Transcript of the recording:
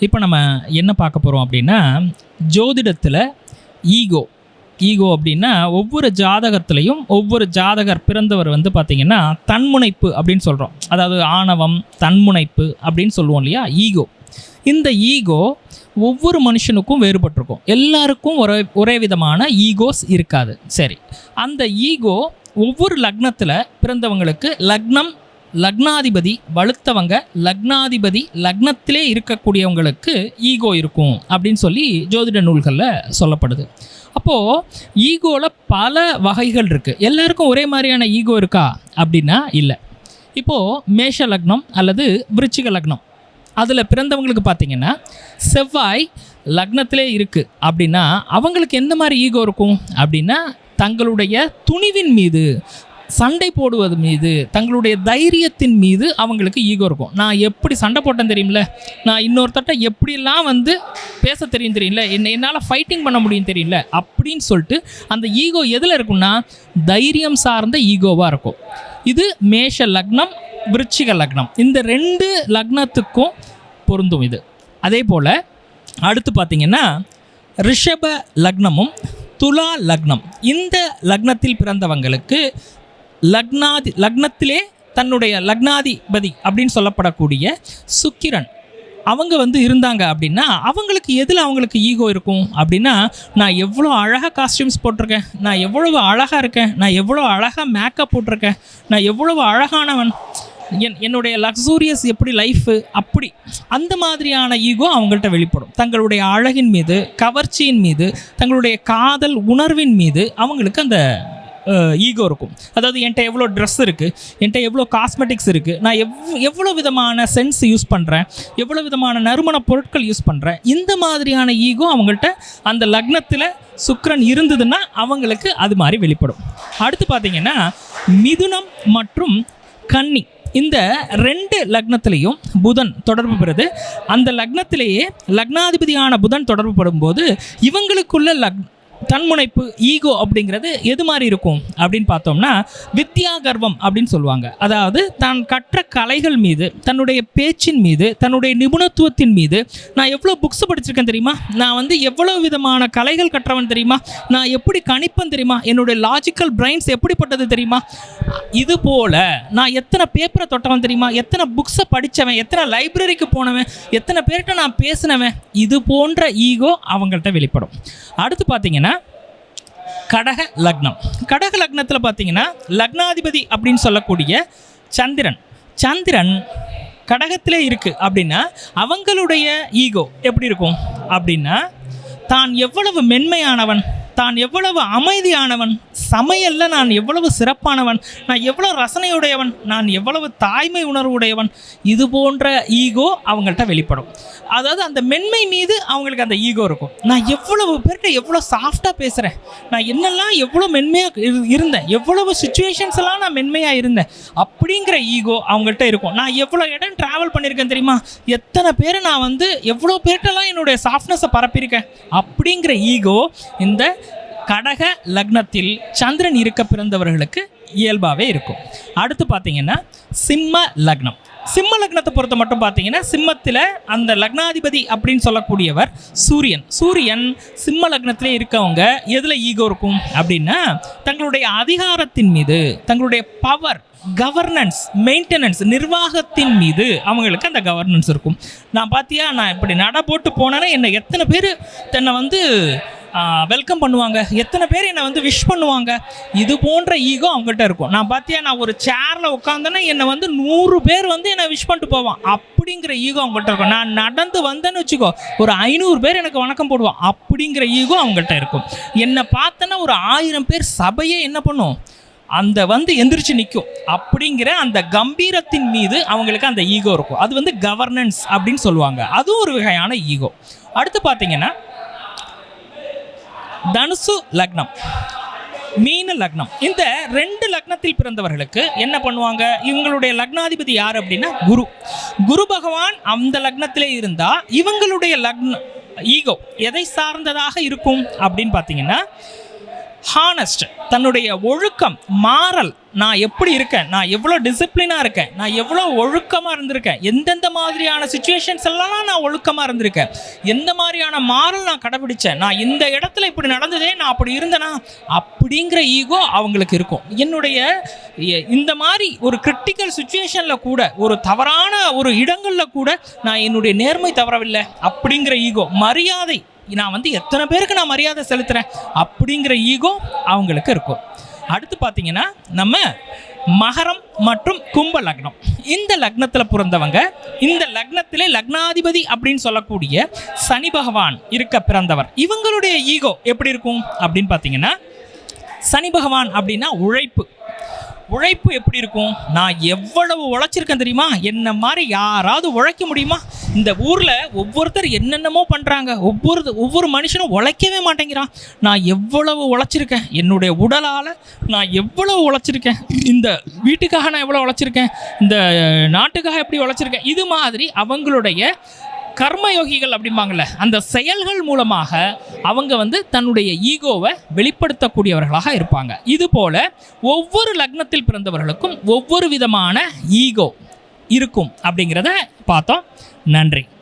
இப்போ நம்ம என்ன பார்க்க போகிறோம் அப்படின்னா, ஜோதிடத்தில் ஈகோ ஈகோ அப்படின்னா ஒவ்வொரு ஜாதகத்துலேயும் ஒவ்வொரு ஜாதகர் பிறந்தவர் வந்து பார்த்திங்கன்னா தன்முனைப்பு அப்படின்னு சொல்கிறோம். அதாவது ஆணவம், தன்முனைப்பு அப்படின்னு சொல்லுவோம் இல்லையா, ஈகோ. இந்த ஈகோ ஒவ்வொரு மனுஷனுக்கும் வேறுபட்டிருக்கும். எல்லாருக்கும் ஒரே விதமான ஈகோஸ் இருக்காது. சரி, அந்த ஈகோ ஒவ்வொரு லக்னத்தில் பிறந்தவங்களுக்கு லக்னாதிபதி வலுத்தவங்க, லக்னாதிபதி லக்னத்திலே இருக்கக்கூடியவங்களுக்கு ஈகோ இருக்கும் அப்படின்னு சொல்லி ஜோதிட நூல்களில் சொல்லப்படுது. அப்போது ஈகோவில் பல வகைகள் இருக்குது. எல்லாருக்கும் ஒரே மாதிரியான ஈகோ இருக்கா அப்படின்னா இல்லை. இப்போது மேஷ லக்னம் அல்லது விருச்சிக லக்னம் அதில் பிறந்தவங்களுக்கு பார்த்திங்கன்னா செவ்வாய் லக்னத்திலே இருக்குது அப்படின்னா அவங்களுக்கு எந்த மாதிரி ஈகோ இருக்கும் அப்படின்னா, தங்களுடைய துணிவின் மீது, சண்டை போடுவது மீது, தங்களுடைய தைரியத்தின் மீது அவங்களுக்கு ஈகோ இருக்கும். நான் எப்படி சண்டை போட்டேன்னு தெரியுமில்ல, நான் இன்னொருத்தட்ட எப்படிலாம் வந்து பேச தெரியும்ல, என்னால் ஃபைட்டிங் பண்ண முடியும் தெரியல அப்படின்னு சொல்லிட்டு அந்த ஈகோ எதில் இருக்குன்னா தைரியம் சார்ந்த ஈகோவாக இருக்கும். இது மேஷ லக்னம், விருச்சிக லக்னம், இந்த 2 லக்னத்துக்கும் பொருந்தும் இது. அதே போல் அடுத்து பார்த்திங்கன்னா ரிஷப லக்னமும் துலா லக்னம், இந்த லக்னத்தில் பிறந்தவங்களுக்கு லக்னத்திலே தன்னுடைய லக்னாதிபதி அப்படின்னு சொல்லப்படக்கூடிய சுக்கிரன் அவங்க வந்து இருந்தாங்க அப்படின்னா அவங்களுக்கு எதில் அவங்களுக்கு ஈகோ இருக்கும் அப்படின்னா, நான் எவ்வளோ அழகாக காஸ்டியூம்ஸ் போட்டிருக்கேன், நான் எவ்வளவு அழகாக இருக்கேன், நான் எவ்வளோ அழகாக மேக்கப் போட்டிருக்கேன், நான் எவ்வளவு அழகானவன், என்னுடைய லக்ஸூரியஸ் எப்படி லைஃபு, அப்படி அந்த மாதிரியான ஈகோ அவங்கள்ட்ட வெளிப்படும். தங்களுடைய அழகின் மீது, கவர்ச்சியின் மீது, தங்களுடைய காதல் உணர்வின் மீது அவங்களுக்கு அந்த ஈகோ இருக்கும். அதாவது என்கிட்ட எவ்வளோ ட்ரெஸ் இருக்குது, என்கிட்ட எவ்வளோ காஸ்மெட்டிக்ஸ் இருக்குது, நான் எவ்வளோ விதமான சென்ஸ் யூஸ் பண்ணுறேன், எவ்வளோ விதமான நறுமண பொருட்கள் யூஸ் பண்ணுறேன், இந்த மாதிரியான ஈகோ அவங்கள்ட்ட அந்த லக்னத்தில் சுக்கிரன் இருந்ததுன்னா அவங்களுக்கு அது மாதிரி வெளிப்படும். அடுத்து பார்த்திங்கன்னா மிதுனம் மற்றும் கன்னி, இந்த 2 லக்னத்திலையும் புதன் தொடர்பு பெறுது. அந்த லக்னத்திலேயே லக்னாதிபதியான புதன் தொடர்பு படும்போது இவங்களுக்குள்ள தன்முனைப்பு ஈகோ அப்படிங்கிறது எது மாதிரி இருக்கும் அப்படின்னு பார்த்தோம்னா வித்யா கர்வம் அப்படின்னு சொல்லுவாங்க. அதாவது தான் கற்ற கலைகள் மீது, தன்னுடைய பேச்சின் மீது, தன்னுடைய நிபுணத்துவத்தின் மீது, நான் எவ்வளோ புக்ஸ் படிச்சிருக்கேன் தெரியுமா, நான் வந்து எவ்வளோ விதமான கலைகள் கற்றவன் தெரியுமா, நான் எப்படி கணிப்பன் தெரியுமா, என்னுடைய லாஜிக்கல் பிரைன்ஸ் எப்படிப்பட்டது தெரியுமா, இது போல் நான் எத்தனை பேப்பரை தொட்டவன் தெரியுமா, எத்தனை புக்ஸை படித்தவன், எத்தனை லைப்ரரிக்கு போனவன், எத்தனை பேர்கிட்ட நான் பேசினவன், இது போன்ற ஈகோ அவங்கள்ட்ட வெளிப்படும். அடுத்து பார்த்தீங்கன்னா கடக லக்னம். கடக லக்னத்தில் பார்த்தீங்கன்னா லக்னாதிபதி அப்படின்னு சொல்லக்கூடிய சந்திரன் கடகத்திலே இருக்குது அப்படின்னா அவங்களுடைய ஈகோ எப்படி இருக்கும் அப்படின்னா, தான் எவ்வளவு மென்மையானவன், தான் எவ்வளவு அமைதியானவன், சமையலில் நான் எவ்வளவு சிறப்பானவன், நான் எவ்வளோ ரசனையுடையவன், நான் எவ்வளவு தாய்மை உணர்வுடையவன், இது போன்ற ஈகோ அவங்கள்ட்ட வெளிப்படும். அதாவது அந்த மென்மை மீது அவங்களுக்கு அந்த ஈகோ இருக்கும். நான் எவ்வளவு பேர்கிட்ட எவ்வளோ சாஃப்டாக பேசுகிறேன், நான் என்னெல்லாம் எவ்வளோ மென்மையாக இருந்தேன், எவ்வளவு சுச்சுவேஷன்ஸ் எல்லாம் நான் மென்மையாக இருந்தேன் அப்படிங்கிற ஈகோ அவங்கள்ட்ட இருக்கும். நான் எவ்வளோ இடம் ட்ராவல் பண்ணியிருக்கேன் தெரியுமா, எத்தனை பேரை நான் வந்து எவ்வளோ பேர்கிட்டலாம் என்னுடைய சாஃப்ட்னஸை பரப்பியிருக்கேன் அப்படிங்கிற ஈகோ இந்த கடக லக்னத்தில் சந்திரன் இருக்க பிறந்தவர்களுக்கு இயல்பாகவே இருக்கும். அடுத்து பார்த்தீங்கன்னா சிம்ம லக்னம். சிம்ம லக்னத்தை பொறுத்த மட்டும் பார்த்தீங்கன்னா சிம்மத்தில் அந்த லக்னாதிபதி அப்படின்னு சொல்லக்கூடியவர் சூரியன் சிம்ம லக்னத்திலே இருக்கவங்க எதில் ஈகோ இருக்கும் அப்படின்னா, தங்களுடைய அதிகாரத்தின் மீது, தங்களுடைய பவர், கவர்னன்ஸ், மெயின்டெனன்ஸ், நிர்வாகத்தின் மீது அவங்களுக்கு அந்த கவர்னன்ஸ் இருக்கும். நான் இப்படி நட போட்டு போனேன்னா என்னை எத்தனை பேர் தன்னை வந்து வெல்கம் பண்ணுவாங்க, எத்தனை பேர் என்னை வந்து விஷ் பண்ணுவாங்க, இது போன்ற ஈகோ அவங்கள்ட்ட இருக்கும். நான் ஒரு சேரில் உட்காந்தேன்னா என்னை வந்து 100 பேர் வந்து என்னை விஷ் பண்ணிட்டு போவான் அப்படிங்கிற ஈகோ அவங்கள்ட்ட இருக்கும். நான் நடந்து வந்தேன்னு வச்சுக்கோ, ஒரு 500 பேர் எனக்கு வணக்கம் போடுவான் அப்படிங்கிற ஈகோ அவங்கள்ட்ட இருக்கும். என்னை பார்த்தேன்னா ஒரு 1000 பேர் சபையே என்ன பண்ணும், அந்த வந்து எந்திரிச்சு நிற்கும் அப்படிங்கிற அந்த கம்பீரத்தின் மீது அவங்களுக்கு அந்த ஈகோ இருக்கும். அது வந்து கவர்னன்ஸ் அப்படின்னு சொல்லுவாங்க. அதுவும் ஒரு வகையான ஈகோ. அடுத்து பார்த்தீங்கன்னா தனுசு லக்னம், மீன லக்னம், இந்த 2 லக்னத்தில் பிறந்தவர்களுக்கு என்ன பண்ணுவாங்க, இவங்களுடைய லக்னாதிபதி யார் அப்படின்னா குரு பகவான் அந்த லக்னத்திலே இருந்தால் இவங்களுடைய ஈகோ எதை சார்ந்ததாக இருக்கும் அப்படின்னு பார்த்தீங்கன்னா ஹானஸ்ட், தன்னுடைய ஒழுக்கம், மாறல், நான் எப்படி இருக்கேன், நான் எவ்வளோ டிசிப்ளினாக இருக்கேன், நான் எவ்வளோ ஒழுக்கமாக இருந்திருக்கேன், எந்தெந்த மாதிரியான சுச்சுவேஷன்ஸ் எல்லாம் நான் ஒழுக்கமாக இருந்திருக்கேன், எந்த மாதிரியான மாறல் நான் கடைபிடிச்சேன், நான் இந்த இடத்துல இப்படி நடந்ததே நான் அப்படி இருந்தேனா அப்படிங்கிற ஈகோ அவங்களுக்கு இருக்கும். என்னுடைய இந்த மாதிரி ஒரு கிரிட்டிக்கல் சுச்சுவேஷனில் கூட, ஒரு தவறான ஒரு இடங்களில் கூட நான் என்னுடைய நேர்மை தவறவில்லை அப்படிங்கிற ஈகோ, மரியாதை, நான் வந்து எத்தனை பேருக்கு நான் மரியாதை செலுத்துகிறேன் அப்படிங்கிற ஈகோ அவங்களுக்கு இருக்கும். அடுத்து பார்த்தீங்கன்னா நம்ம மகரம் மற்றும் கும்ப லக்னம். இந்த லக்னத்தில் பிறந்தவங்க, இந்த லக்னத்திலே லக்னாதிபதி அப்படின்னு சொல்லக்கூடிய சனி பகவான் இருக்க பிறந்தவர். இவங்களுடைய ஈகோ எப்படி இருக்கும் அப்படின்னு பார்த்தீங்கன்னா, சனி பகவான் அப்படின்னா உழைப்பு. உழைப்பு எப்படி இருக்கும்? நான் எவ்வளவு உழைச்சிருக்கேன் தெரியுமா? என்ன மாதிரி யாராவது உழைக்க முடியுமா? இந்த ஊரில் ஒவ்வொருத்தர் என்னென்னமோ பண்ணுறாங்க, ஒவ்வொரு மனுஷனும் உழைக்கவே மாட்டேங்கிறான். நான் எவ்வளவு உழைச்சிருக்கேன், என்னுடைய உடலால் நான் எவ்வளவு உழைச்சிருக்கேன், இந்த வீட்டுக்காக நான் எவ்வளோ உழைச்சிருக்கேன், இந்த நாட்டுக்காக எப்படி உழைச்சிருக்கேன். இது மாதிரி அவங்களுடைய கர்மயோகிகள் அப்படிம்பாங்கள்ல, அந்த செயல்கள் மூலமாக அவங்க வந்து தன்னுடைய ஈகோவை வெளிப்படுத்தக்கூடியவர்களாக இருப்பாங்க. இது போல ஒவ்வொரு லக்னத்தில் பிறந்தவர்களுக்கும் ஒவ்வொரு விதமான ஈகோ இருக்கும் அப்படிங்கிறத பார்த்தோம். நன்றி.